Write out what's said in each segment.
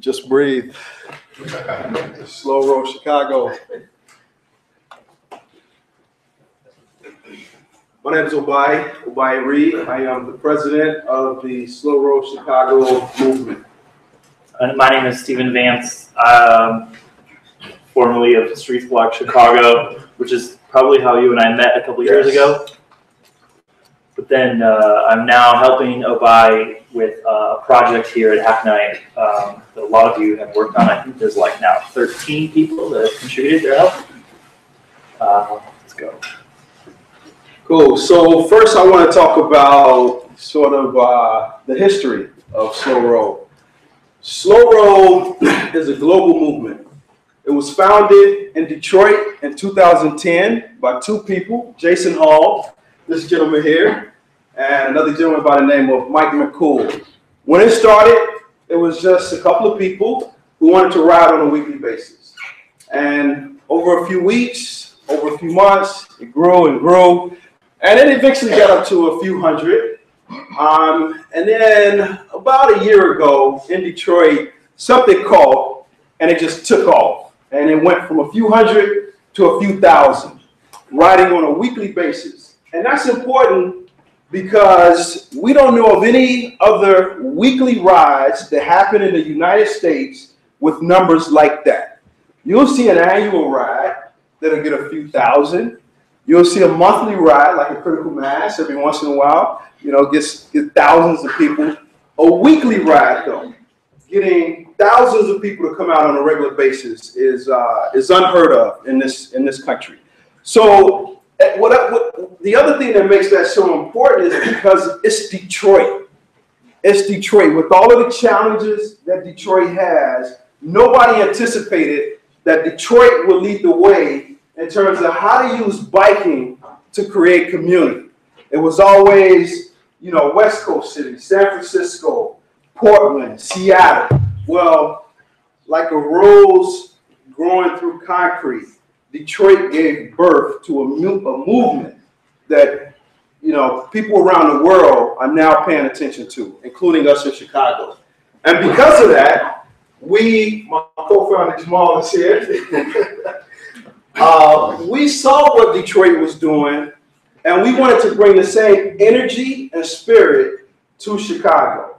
Just breathe. Slow Roll Chicago. My name is Obai Reed. I am the president of the Slow Roll Chicago movement. My name is Stephen Vance, formerly of Streets Block Chicago, which is probably how you and I met a couple years ago. But then I'm now helping Obai with a project here at Hack Night that a lot of you have worked on. I think there's like now 13 people that have contributed their help. Let's go. Cool. So first I want to talk about sort of the history of Slow Roll. Slow Roll is a global movement. It was founded in Detroit in 2010 by two people, Jason Hall, this gentleman here, and another gentleman by the name of Mike McCool. When it started, it was just a couple of people who wanted to ride on a weekly basis. And over a few weeks, over a few months, it grew and grew. And then eventually got up to a few hundred. And then about a year ago in Detroit, something caught and it just took off. And it went from a few hundred to a few thousand, riding on a weekly basis. And that's important because we don't know of any other weekly rides that happen in the United States with numbers like that. You'll see an annual ride that'll get a few thousand. You'll see a monthly ride like a Critical Mass every once in a while, you know, get thousands of people. A weekly ride though, getting thousands of people to come out on a regular basis is unheard of in this country. So the other thing that makes that so important is because it's Detroit. It's Detroit. With all of the challenges that Detroit has, nobody anticipated that Detroit would lead the way in terms of how to use biking to create community. It was always, you know, West Coast cities, San Francisco, Portland, Seattle. Well, like a rose growing through concrete, Detroit gave birth to a movement that, you know, people around the world are now paying attention to, including us in Chicago. And because of that, my co-founder Jamal is here. We saw what Detroit was doing, and we wanted to bring the same energy and spirit to Chicago.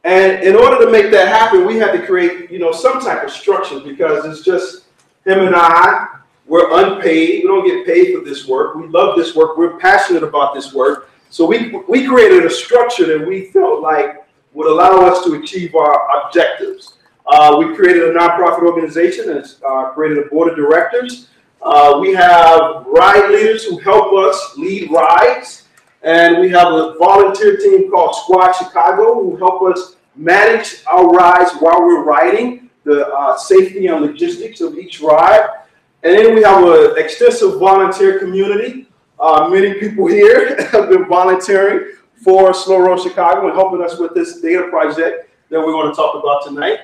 And in order to make that happen, we had to create, you know, some type of structure because it's just him and I. We're unpaid. We don't get paid for this work. We love this work. We're passionate about this work. So we created a structure that we felt like would allow us to achieve our objectives. We created a nonprofit organization and created a board of directors. We have ride leaders who help us lead rides. And we have a volunteer team called Squad Chicago who help us manage our rides while we're riding, the safety and logistics of each ride. And then we have an extensive volunteer community. Many people here have been volunteering for Slow Roll Chicago and helping us with this data project that we're going to talk about tonight.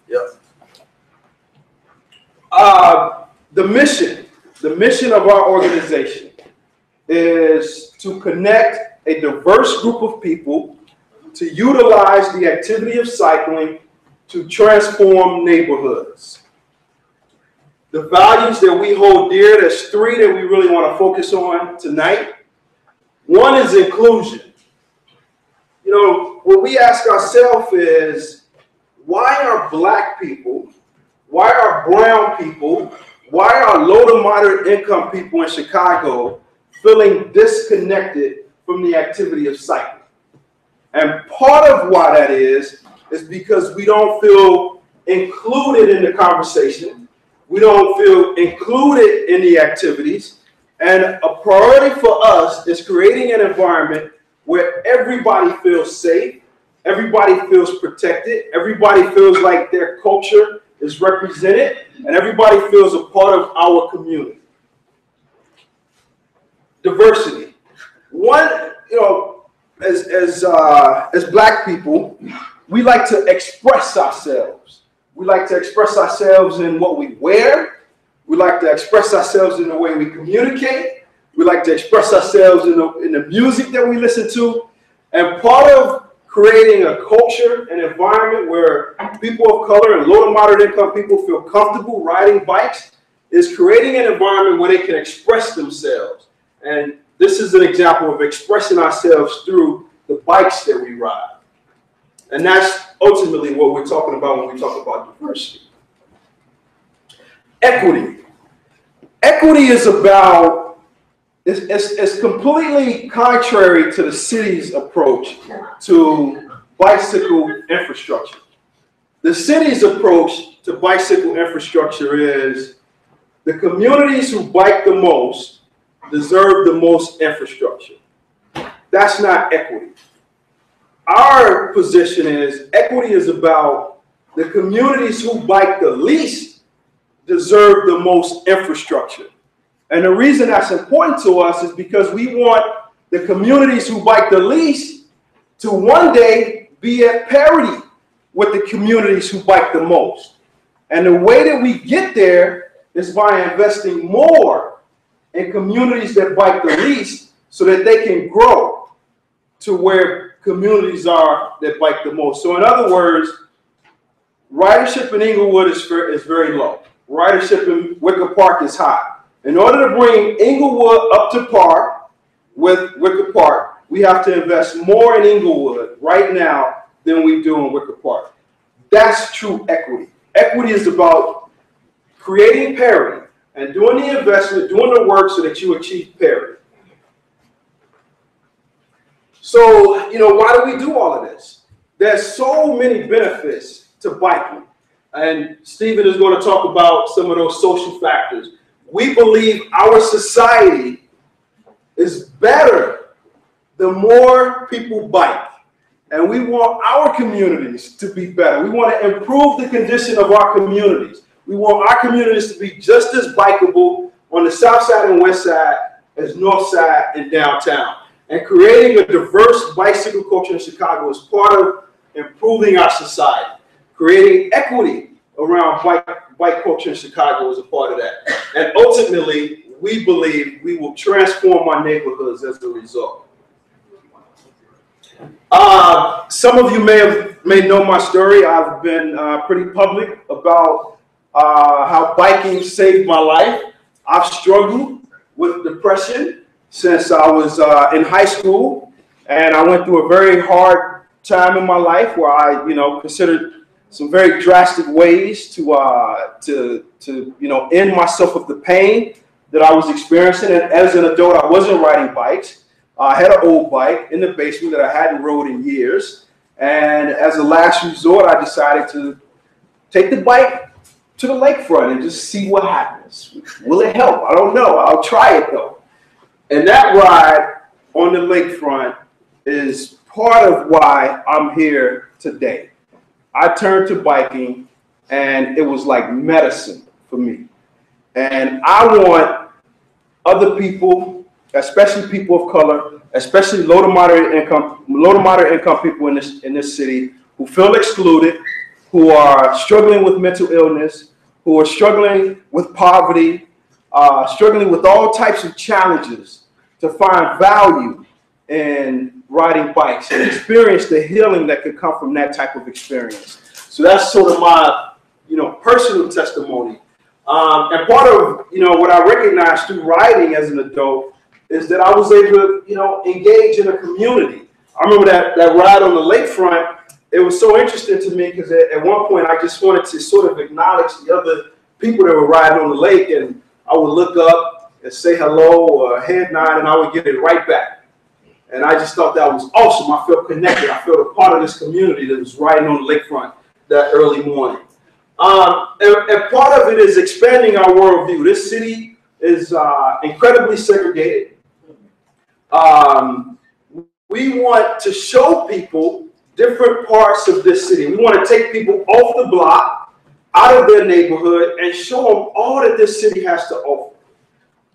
Yep. The mission of our organization is to connect a diverse group of people to utilize the activity of cycling to transform neighborhoods. The values that we hold dear, there's three that we really want to focus on tonight. One is inclusion. You know, what we ask ourselves is, why are Black people, why are brown people, why are low to moderate income people in Chicago feeling disconnected from the activity of cycling? And part of why that is because we don't feel included in the conversation. We don't feel included in the activities. And a priority for us is creating an environment where everybody feels safe, everybody feels protected, everybody feels like their culture is represented, and everybody feels a part of our community. Diversity. One, you know, as Black people, we like to express ourselves. We like to express ourselves in what we wear. We like to express ourselves in the way we communicate. We like to express ourselves in the music that we listen to. And part of creating a culture and environment where people of color and low to moderate income people feel comfortable riding bikes is creating an environment where they can express themselves. And this is an example of expressing ourselves through the bikes that we ride. And that's ultimately what we're talking about when we talk about diversity. Equity. Equity is about, it's completely contrary to the city's approach to bicycle infrastructure. The city's approach to bicycle infrastructure is the communities who bike the most deserve the most infrastructure. That's not equity. Our position is equity is about the communities who bike the least deserve the most infrastructure. And the reason that's important to us is because we want the communities who bike the least to one day be at parity with the communities who bike the most. And the way that we get there is by investing more in communities that bike the least so that they can grow to where communities are that bike the most. So in other words, ridership in Inglewood is very low. Ridership in Wicker Park is high. In order to bring Inglewood up to par with Wicker Park, we have to invest more in Inglewood right now than we do in Wicker Park. That's true equity. Equity is about creating parity and doing the investment, doing the work so that you achieve parity. So, you know, why do we do all of this? There's so many benefits to biking. And Stephen is going to talk about some of those social factors. We believe our society is better the more people bike. And we want our communities to be better. We want to improve the condition of our communities. We want our communities to be just as bikeable on the south side and west side as north side and downtown. And creating a diverse bicycle culture in Chicago is part of improving our society. Creating equity around bike culture in Chicago is a part of that. And ultimately, we believe we will transform our neighborhoods as a result. Some of you may know my story. I've been pretty public about how biking saved my life. I've struggled with depression since I was in high school, and I went through a very hard time in my life where I, considered some very drastic ways to end myself of the pain that I was experiencing. And as an adult, I wasn't riding bikes. I had an old bike in the basement that I hadn't rode in years. And as a last resort, I decided to take the bike to the lakefront and just see what happens. Will it help? I don't know. I'll try it though. And that ride on the lakefront is part of why I'm here today. I turned to biking and it was like medicine for me. And I want other people, especially people of color, especially low to moderate income people in this city who feel excluded, who are struggling with mental illness, who are struggling with poverty, struggling with all types of challenges, to find value in riding bikes and experience the healing that could come from that type of experience. So that's sort of my, personal testimony. And part of, what I recognized through riding as an adult is that I was able to, engage in a community. I remember that ride on the lakefront. It was so interesting to me because at one point I just wanted to sort of acknowledge the other people that were riding on the lake, and I would look up and say hello or head nod, and I would get it right back. And I just thought that was awesome. I felt connected. I felt a part of this community that was riding on the lakefront that early morning. And part of it is expanding our worldview. This city is incredibly segregated. We want to show people different parts of this city. We want to take people off the block, out of their neighborhood, and show them all that this city has to offer.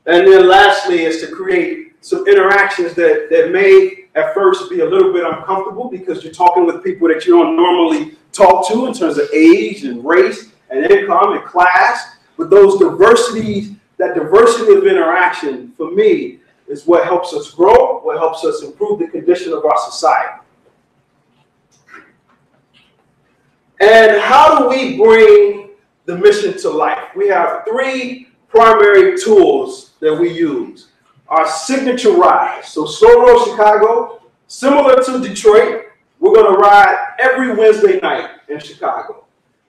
And then lastly is to create some interactions that may at first be a little bit uncomfortable because you're talking with people that you don't normally talk to in terms of age and race and income and class. But that diversity of interaction, for me, is what helps us grow, what helps us improve the condition of our society. And how do we bring the mission to life? We have three primary tools that we use. Our signature ride. So Slow Road Chicago, similar to Detroit, we're going to ride every Wednesday night in Chicago.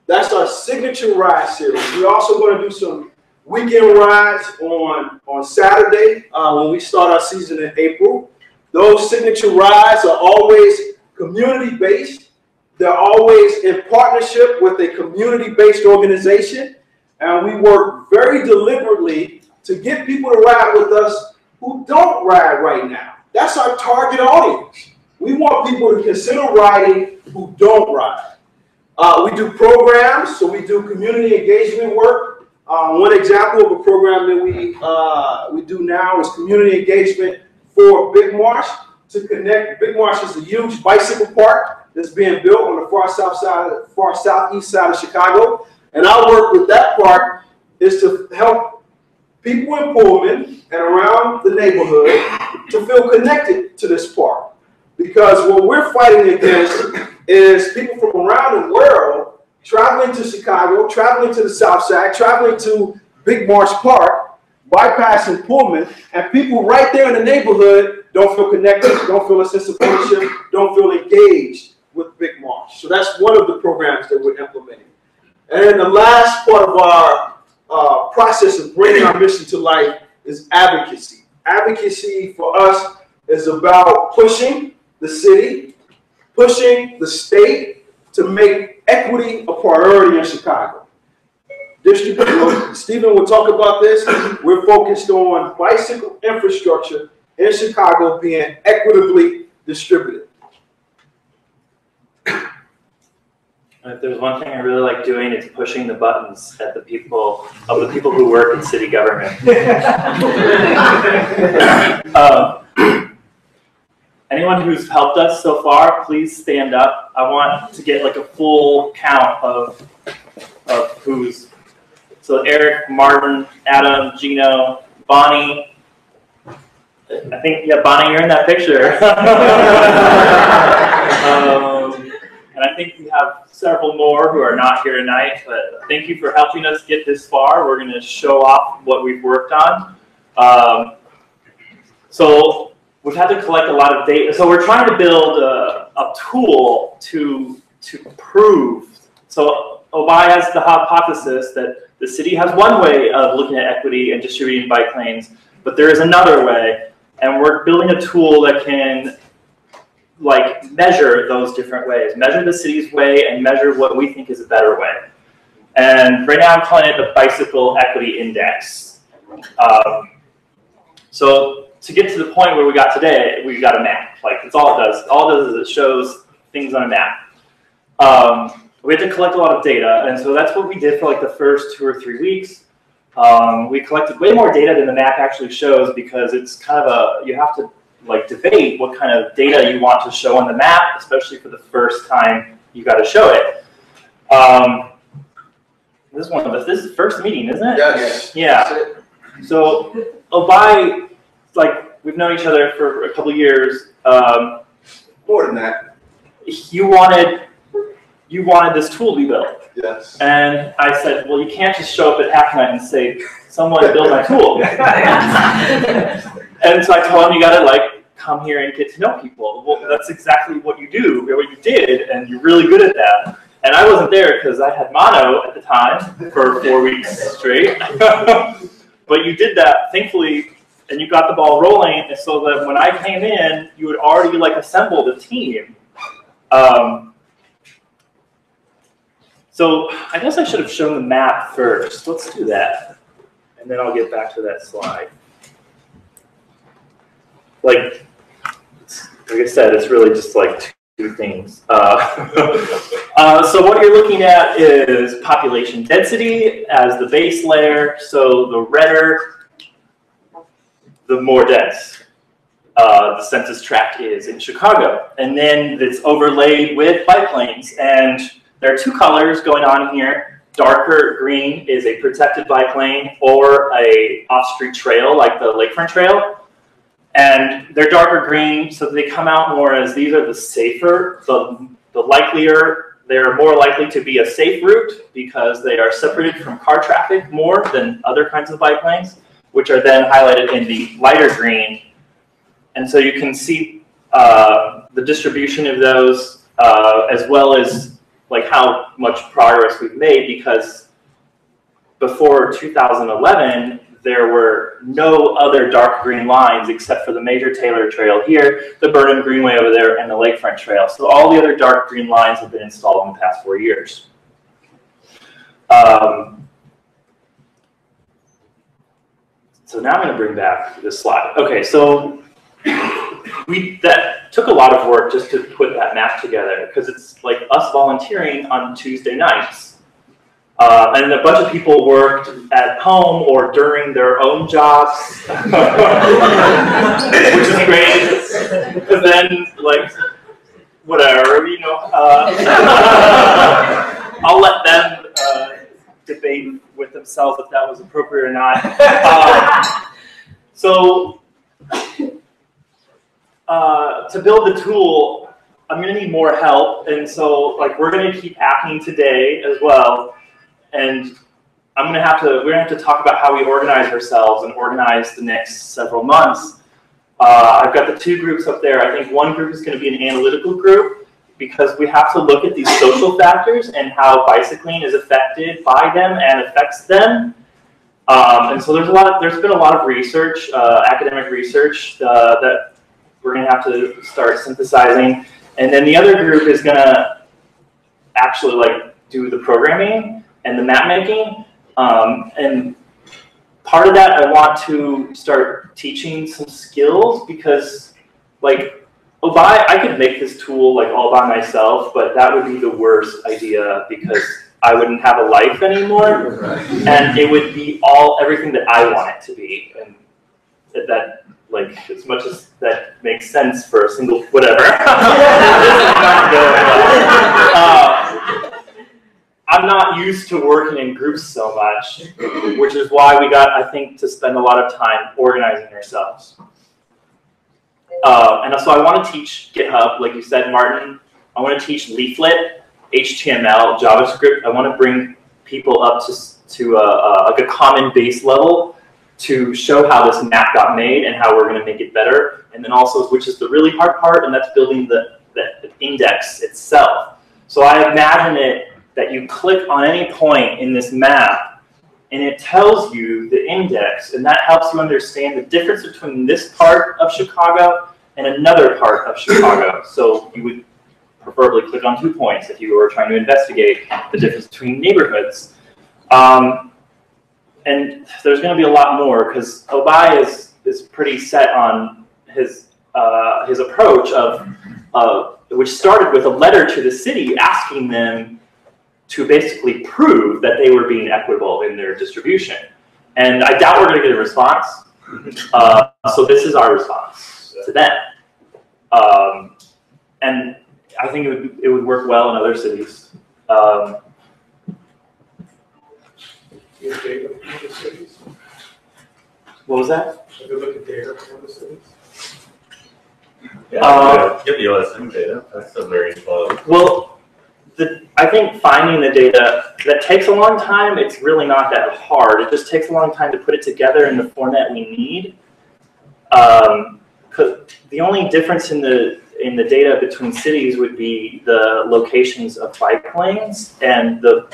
That's our signature ride series. We're also going to do some weekend rides on Saturday when we start our season in April. Those signature rides are always community-based. They're always in partnership with a community-based organization. And we work very deliberately to get people to ride with us who don't ride right now. That's our target audience. We want people to consider riding who don't ride. We do programs, so we do community engagement work. One example of a program that we do now is community engagement for Big Marsh to connect. Big Marsh is a huge bicycle park that's being built on the far southeast side of Chicago. And our work with that park is to help people in Pullman and around the neighborhood to feel connected to this park. Because what we're fighting against is people from around the world traveling to Chicago, traveling to the South Side, traveling to Big Marsh Park, bypassing Pullman, and people right there in the neighborhood don't feel connected, don't feel a sense of ownership, don't feel engaged with Big Marsh. So that's one of the programs that we're implementing. And the last part of our process of bringing our mission to life is advocacy. Advocacy for us is about pushing the city, pushing the state to make equity a priority in Chicago. Stephen will talk about this. We're focused on bicycle infrastructure in Chicago being equitably distributed. If there's one thing I really like doing, it's pushing the buttons at the people who work in city government. Anyone who's helped us so far, please stand up. I want to get like a full count of who's. So Eric, Martin, Adam, Gino, Bonnie. I think, yeah, Bonnie, you're in that picture. And I think we have several more who are not here tonight, but thank you for helping us get this far. We're going to show off what we've worked on. So we've had to collect a lot of data. So we're trying to build a tool to prove. So OBI has the hypothesis that the city has one way of looking at equity and distributing bike lanes, but there is another way. And we're building a tool that can like measure those different ways, measure the city's way and measure what we think is a better way. And right now I'm calling it the Bicycle Equity Index. So to get to the point where we got today, we got a map. Like that's all it does. All it does is it shows things on a map. We had to collect a lot of data, and so that's what we did for like the first 2 or 3 weeks. We collected way more data than the map actually shows because it's kind of you have to like debate what kind of data you want to show on the map, especially for the first time you got to show it. This is the first meeting, isn't it? Yes. Yeah. So OBI, like we've known each other for a couple of years. More than that. You wanted this tool to be built. Yes. And I said, well, you can't just show up at Hack Night and say, someone build my tool. And so I told him, you got to like come here and get to know people. Well, that's exactly what you do, what you did, and you're really good at that. And I wasn't there because I had mono at the time for 4 weeks straight. But you did that, thankfully, and you got the ball rolling, and so that when I came in, you had already like assembled a team. So I guess I should have shown the map first. Let's do that. And then I'll get back to that slide. Like I said, it's really just like two things. So what you're looking at is population density as the base layer. So the redder, the more dense the census tract is in Chicago. And then it's overlaid with bike lanes. And there are two colors going on here. Darker green is a protected bike lane or a off-street trail like the Lakefront Trail. And they're darker green, so they come out more as these are the safer, the likelier they're more likely to be a safe route because they are separated from car traffic more than other kinds of bike lanes, which are then highlighted in the lighter green. And so you can see the distribution of those as well as like how much progress we've made, because before 2011, there were no other dark green lines except for the Major Taylor Trail here, the Burnham Greenway over there, and the Lakefront Trail. So all the other dark green lines have been installed in the past 4 years. So now I'm going to bring back this slide. Okay, so that took a lot of work just to put that map together, because it's like us volunteering on Tuesday nights. And a bunch of people worked at home or during their own jobs, which is great, because then, like, whatever, you know, I'll let them debate with themselves if that was appropriate or not. So to build the tool, I'm going to need more help, and so like we're going to keep hacking today as well. And we're going to have to talk about how we organize ourselves and organize the next several months. I've got the 2 groups up there. I think one group is going to be an analytical group, because we have to look at these social factors and how bicycling is affected by them and affects them. And so there's been a lot of research, academic research, that we're going to have to start synthesizing. And then the other group is going to actually like do the programming and the map making, and part of that I want to start teaching some skills, because like I could make this tool like all by myself, but that would be the worst idea, because I wouldn't have a life anymore, and it would be everything that I want it to be, and that like as much as that makes sense for a single whatever. I'm not used to working in groups so much, which is why we got, I think, to spend a lot of time organizing ourselves. And so I want to teach GitHub, like you said, Martin. I want to teach Leaflet, HTML, JavaScript. I want to bring people up to like a common base level to show how this map got made and how we're going to make it better. And then also, which is the really hard part, and that's building the index itself. So I imagine it that you click on any point in this map, and it tells you the index, and that helps you understand the difference between this part of Chicago and another part of Chicago. So you would preferably click on 2 points if you were trying to investigate the difference between neighborhoods. And there's going to be a lot more, because Obai is pretty set on his approach of which started with a letter to the city asking them to basically prove that they were being equitable in their distribution. And I doubt we're going to get a response. So this is our response to them. And I think it would work well in other cities. What was that? Have you looked at data from other cities? Yeah, give you some data. That's still very slow. Well, I think finding the data, that takes a long time. It's really not that hard. It just takes a long time to put it together in the format we need. Because the only difference in the data between cities would be the locations of bike lanes and the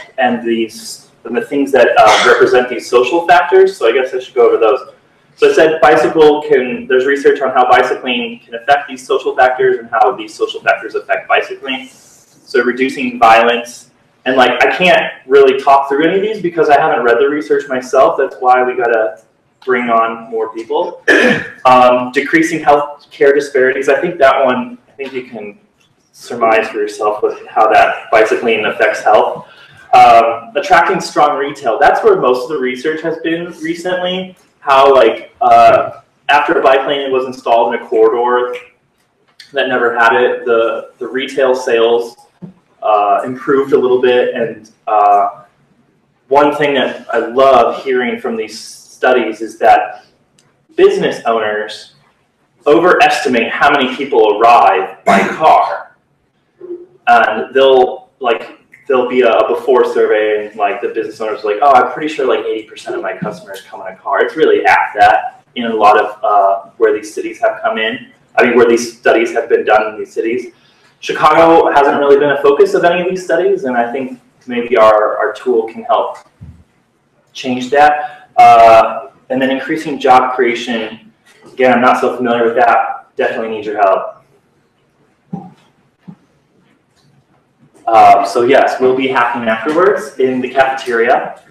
things that represent these social factors. So I guess I should go over those. So I said there's research on how bicycling can affect these social factors and how these social factors affect bicycling. So reducing violence, and like I can't really talk through any of these because I haven't read the research myself. That's why we gotta bring on more people. Decreasing health care disparities. I think you can surmise for yourself with how that bicycling affects health. Attracting strong retail. That's where most of the research has been recently. How like after a bike lane was installed in a corridor that never had it, the retail sales improved a little bit. And one thing that I love hearing from these studies is that business owners overestimate how many people arrive by car. And they'll like there'll be a before survey, and like the business owners are like, oh, I'm pretty sure like 80% of my customers come in a car. It's really at that in a lot of where these cities have come in. I mean, where these studies have been done in these cities. Chicago hasn't really been a focus of any of these studies, and I think maybe our tool can help change that. And then increasing job creation. Again, I'm not so familiar with that. Definitely need your help. So yes, we'll be hacking afterwards in the cafeteria.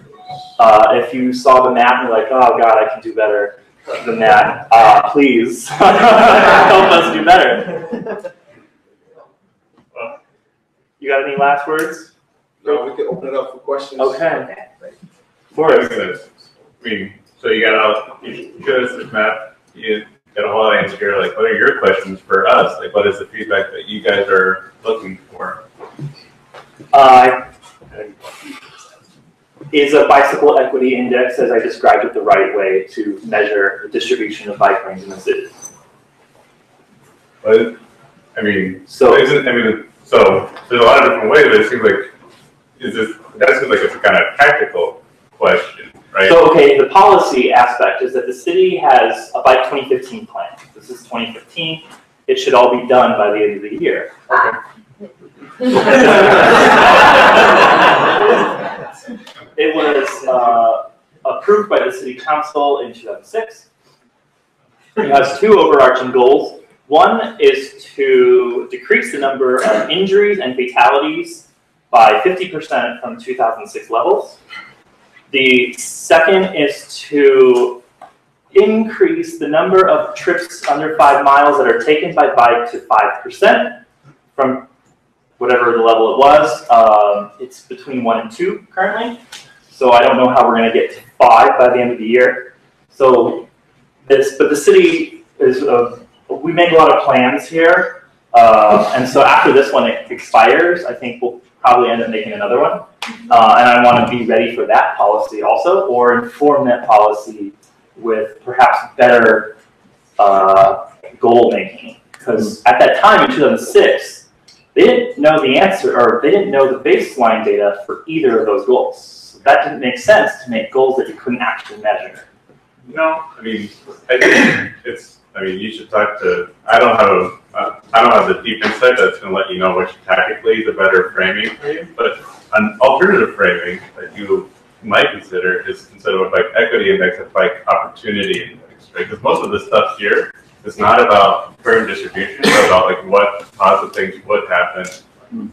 If you saw the map and you're like, oh God, I can do better than that, please help us do better. You got any last words? No, we can open it up for questions. Okay. Forrest. I mean, so you showed us this map, you got a whole answer, like, what are your questions for us? Like, what is the feedback that you guys are looking for? Is a bicycle equity index, as I described it, the right way to measure the distribution of bike lanes in the city? But, I mean, so there's a lot of different ways, but it seems like, that seems like it's a kind of tactical question, right? So, okay, the policy aspect is that the city has a Bike 2015 plan. This is 2015. It should all be done by the end of the year. Okay. It was approved by the city council in 2006. It has two overarching goals. One is to decrease the number of injuries and fatalities by 50% from 2006 levels. The second is to increase the number of trips under 5 miles that are taken by bike to 5% from whatever the level it was. It's between 1 and 2 currently. So I don't know how we're going to get to 5 by the end of the year. So but the city is, we make a lot of plans here. And so after this one expires, I think we'll probably end up making another one. And I want to be ready for that policy also, or inform that policy with perhaps better goal making. Because at that time in 2006, they didn't know the answer, or they didn't know the baseline data for either of those goals. So that didn't make sense to make goals that you couldn't actually measure. No, I mean, I think you should talk to. I don't have the deep insight that's going to let you know which tactically is a better framing for you. But an alternative framing that you might consider is instead of a bike equity index, a bike opportunity index, right? Because most of the stuff here is not about current distribution, it's about like what positive things would happen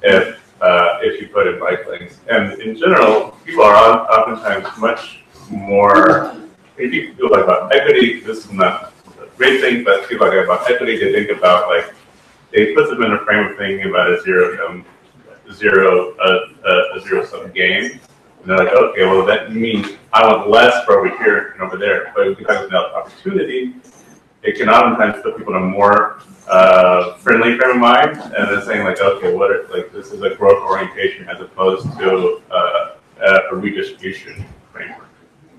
if you put in bike lanes. And in general, people are oftentimes much more. If you feel like about equity, this is not a great thing, but people like about equity, they think about like they put them in a frame of thinking about a zero sum game. And they're like, okay, well that means I want less for over here and over there. But if we talk about opportunity, it can oftentimes put people in a more friendly frame of mind, and they're saying like, okay, this is a growth orientation as opposed to a redistribution framework.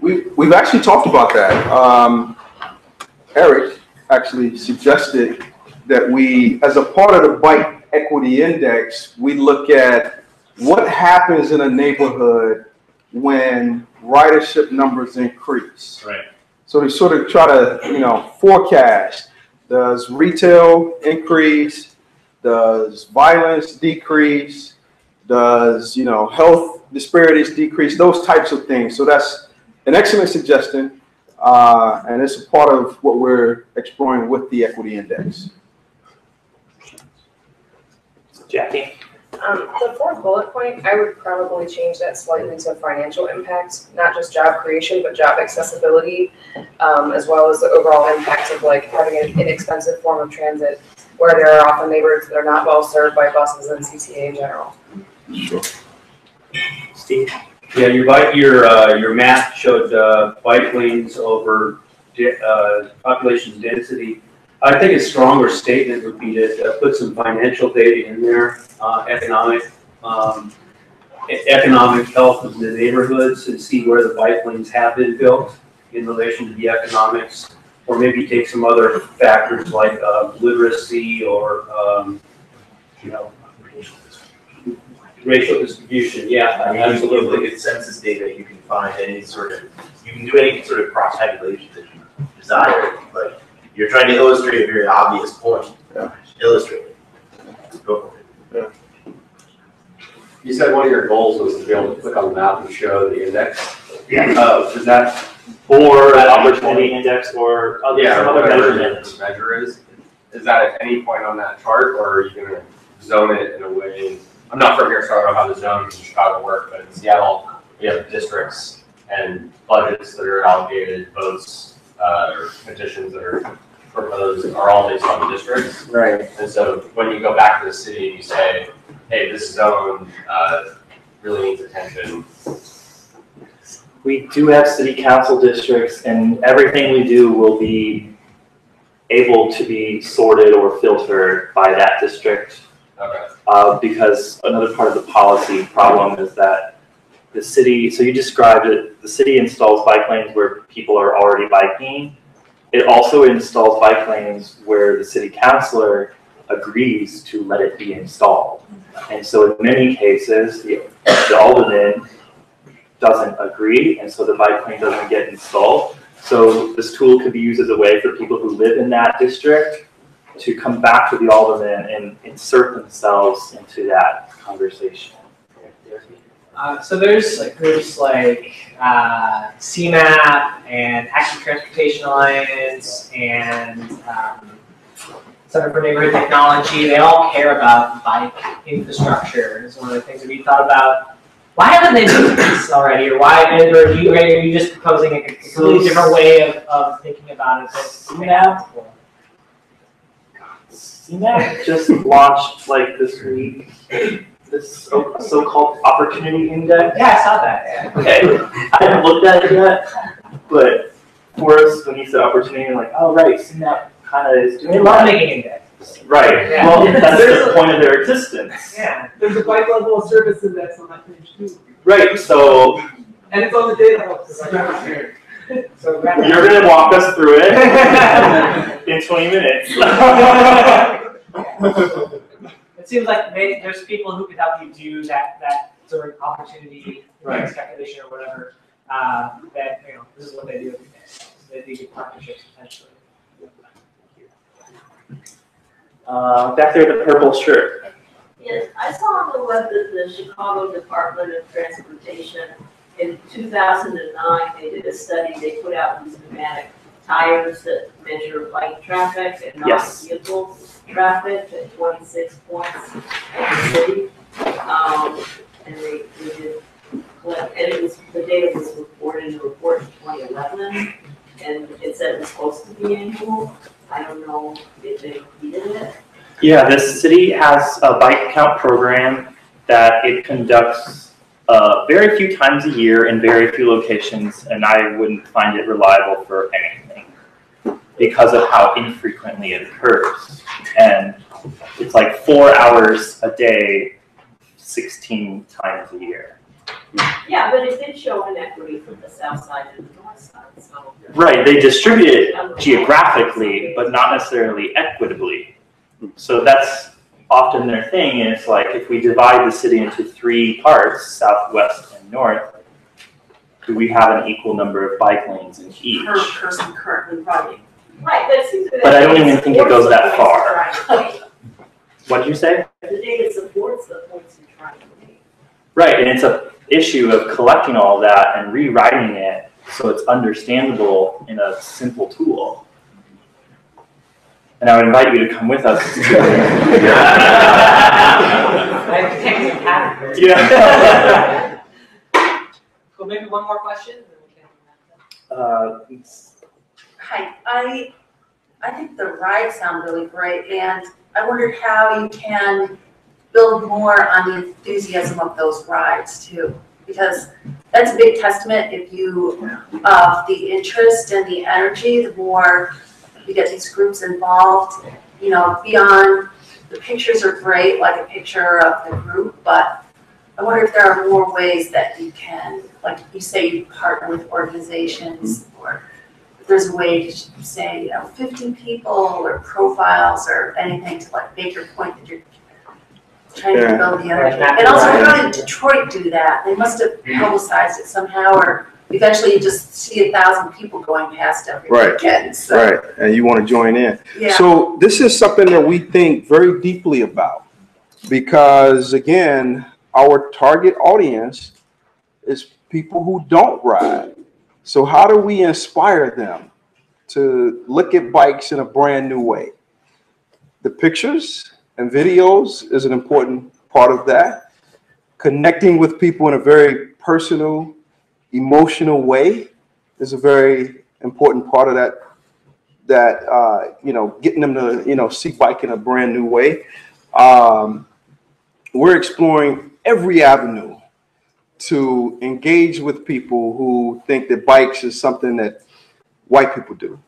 We've actually talked about that. Eric actually suggested that we, as a part of the bike equity index, we look at what happens in a neighborhood when ridership numbers increase. Right. So we sort of try to, forecast. Does retail increase? Does violence decrease? Does, health disparities decrease? Those types of things. So that's an excellent suggestion, and it's a part of what we're exploring with the equity index. Jackie? The fourth bullet point, I would probably change that slightly to financial impact, not just job creation, but job accessibility, as well as the overall impact of like having an inexpensive form of transit where there are often neighborhoods that are not well served by buses and CTA in general. Sure. Steve? Yeah, your map showed bike lanes over population density. I think a stronger statement would be to put some financial data in there, economic health of the neighborhoods, and see where the bike lanes have been built in relation to the economics, or maybe take some other factors like literacy or racial distribution, yeah, I mean, you absolutely. look at census data, you can find any sort of, you can do any sort of cross tabulation that you desire, but you're trying to illustrate a very obvious point. Yeah. Illustrate it. Go for it. You said one of your goals was to be able to click on the map and show the index. Yeah. Is that Or an opportunity index or some other whatever measurement. the measure is? Is that at any point on that chart, or are you going to zone it in a way? I'm not from here, so I don't know how the zones in Chicago work, but in Seattle, we have districts and budgets that are allocated, votes, or petitions that are proposed are all based on districts. Right. And so when you go back to the city and you say, hey, this zone really needs attention. We do have city council districts, and everything we do will be able to be sorted or filtered by that district. Okay. Because another part of the policy problem is that the city, so you described it, the city installs bike lanes where people are already biking. It also installs bike lanes where the city councilor agrees to let it be installed. And so in many cases, the alderman doesn't agree, and so the bike lane doesn't get installed. So this tool could be used as a way for people who live in that district to come back to the alderman and insert themselves into that conversation. So there's like groups like CMAP and Active Transportation Alliance and Center for Neighborhood Technology. They all care about bike infrastructure. It's one of the things that we thought about. Why haven't they done this already, or why? Or are you just proposing a completely different way of thinking about it? CMAP just launched like this week this so-called opportunity index. Yeah, I saw that. Yeah. Okay, I haven't looked at it yet, but for us, when you said opportunity, you're like, oh right, CMAP kind of is doing They love making index. Right. Yeah. Well, that's the point of their existence. Yeah. There's a bike level of service index on that page too. Right. So And it's on the data hub, so I got it here. So you're going to walk us through it in 20 minutes. It seems like there's people who could help you do that sort of opportunity index calculation or whatever. That this is what they do. They do partnerships potentially. Back there, the purple shirt. Yes, I saw on the web that the Chicago Department of Transportation in 2009, they did a study. They put out these pneumatic tires that measure bike traffic and non-vehicle traffic at 26 points in the city. And they did collect, and the data was reported in the report in 2011, and it said it was supposed to be annual. I don't know if they repeated it. Yeah, this city has a bike count program that it conducts very few times a year in very few locations, and I wouldn't find it reliable for anything because of how infrequently it occurs. And it's like 4 hours a day, 16 times a year. Yeah, but it did show inequity from the south side to the north side, so. Right, they distribute it geographically, but not necessarily equitably. So that's often their thing, and it's like if we divide the city into 3 parts, south, west, and north, do we have an equal number of bike lanes in each? Per person currently riding. Right, but it seems that. But I don't even think it goes that far. Right. What did you say? The data supports the points you're trying to make. Right, and it's an issue of collecting all that and rewriting it so it's understandable in a simple tool. And I would invite you to come with us. Yeah. Well, maybe one more question. And then we can Hi, I think the rides sound really great, and I wondered how you can build more on the enthusiasm of those rides too, because that's a big testament. If you the interest and the energy, the more you get these groups involved, beyond the pictures are great, like a picture of the group, but I wonder if there are more ways that you can, like you say, you partner with organizations, or if there's a way to say, 50 people or profiles or anything to like make your point that you're trying to build the energy. And also, how did Detroit do that? They must have publicized it somehow, or eventually you just see 1,000 people going past every weekend. So. Right, and you want to join in. Yeah. So this is something that we think very deeply about because, again, our target audience is people who don't ride. So how do we inspire them to look at bikes in a brand new way? The pictures and videos is an important part of that. Connecting with people in a very personal, emotional way is a very important part of that, you know, getting them to, you know, see bike in a brand new way. We're exploring every avenue to engage with people who think that bikes is something that white people do,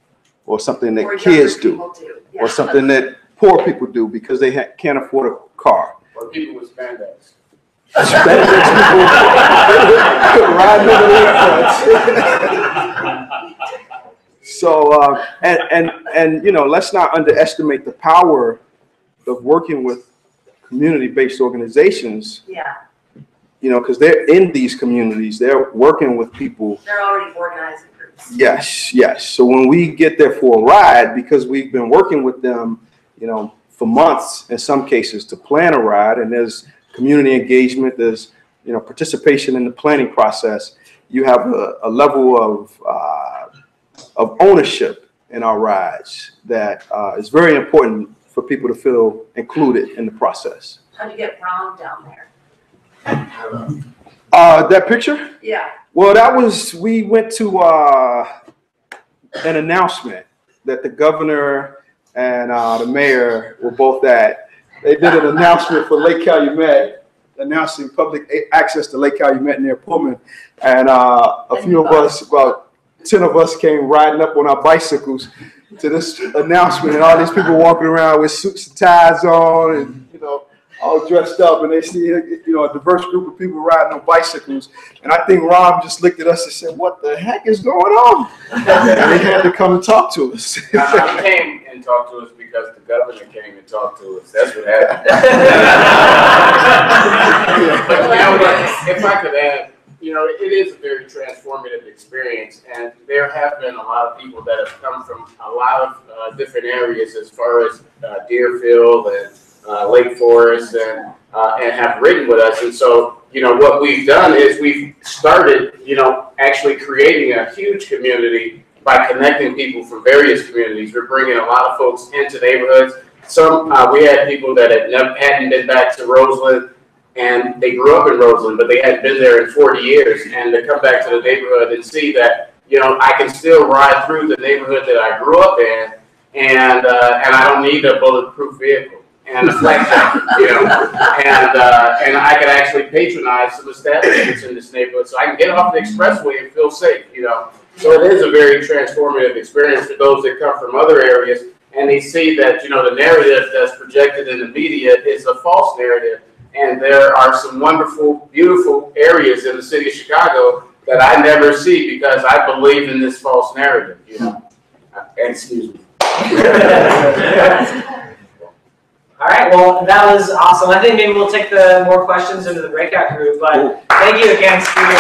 or something that kids do, or something that poor people do because they can't afford a car. Or people with spandex. Spandex people riding over the fronts. So, and you know, let's not underestimate the power of working with community-based organizations. Yeah. You know, because they're in these communities, they're working with people. They're already organizing groups. Yes, yes. So when we get there for a ride, because we've been working with them, you know, for months in some cases to plan a ride, and there's community engagement, there's, you know, participation in the planning process. You have a level of ownership in our rides that is very important for people to feel included in the process. How'd you get Ron down there? That picture? Yeah. Well, that was, we went to an announcement that the governor and the mayor were both at. They did an announcement for Lake Calumet, announcing public access to Lake Calumet near Pullman. And a few of us, about 10 of us, came riding up on our bicycles to this announcement, and all these people walking around with suits and ties on, and, you know, all dressed up, and they see, you know, a diverse group of people riding on bicycles. And I think Rob just looked at us and said, "What the heck is going on?" And they had to come and talk to us. He came and talked to us because the governor came and talked to us. That's what happened. But, you know, if I could add, you know, it is a very transformative experience, and there have been a lot of people that have come from a lot of different areas as far as Deerfield and Lake Forest and have ridden with us. And so, you know, what we've done is we've started, you know, actually creating a huge community by connecting people from various communities. We're bringing a lot of folks into neighborhoods. Some, we had people that hadn't been back to Roseland, and they grew up in Roseland, but they hadn't been there in 40 years. And to come back to the neighborhood and see that, you know, I can still ride through the neighborhood that I grew up in, and I don't need a bulletproof vehicle and a flak jacket, you know, and I could actually patronize some establishments in this neighborhood, so I can get off the expressway and feel safe, you know. So it is a very transformative experience for those that come from other areas, and they see that, you know, the narrative that's projected in the media is a false narrative, and there are some wonderful, beautiful areas in the city of Chicago that I never see because I believe in this false narrative, you know. Excuse me. All right, well, that was awesome. I think maybe we'll take the more questions into the breakout group, but thank you again, Stephen.